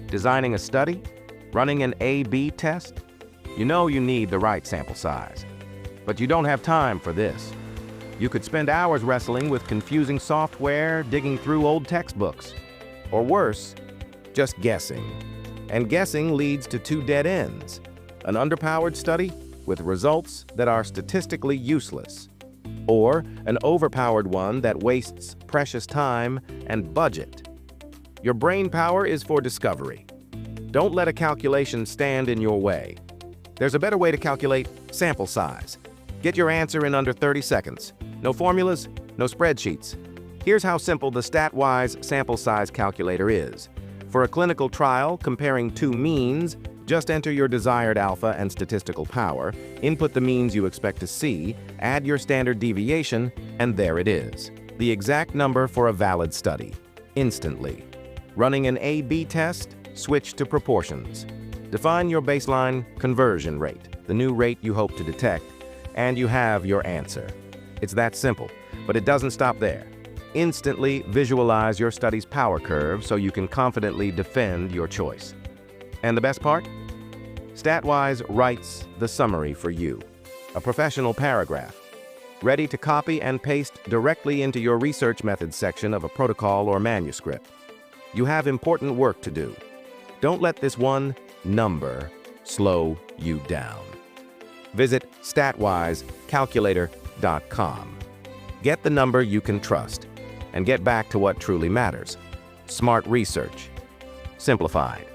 Designing a study? Running an A/B test? You know you need the right sample size. But you don't have time for this. You could spend hours wrestling with confusing software, digging through old textbooks. Or worse, just guessing. And guessing leads to two dead ends. An underpowered study with results that are statistically useless. Or an overpowered one that wastes precious time and budget. Your brain power is for discovery. Don't let a calculation stand in your way. There's a better way to calculate sample size. Get your answer in under 30 seconds. No formulas, no spreadsheets. Here's how simple the StatWise sample size calculator is. For a clinical trial comparing two means, just enter your desired alpha and statistical power, input the means you expect to see, add your standard deviation, and there it is. The exact number for a valid study, instantly. Running an A/B test? Switch to proportions. Define your baseline conversion rate, the new rate you hope to detect, and you have your answer. It's that simple, but it doesn't stop there. Instantly visualize your study's power curve so you can confidently defend your choice. And the best part? StatWise writes the summary for you, a professional paragraph, ready to copy and paste directly into your research methods section of a protocol or manuscript. You have important work to do. Don't let this one number slow you down. Visit StatWiseCalculator.com. Get the number you can trust and get back to what truly matters. Smart research. Simplified.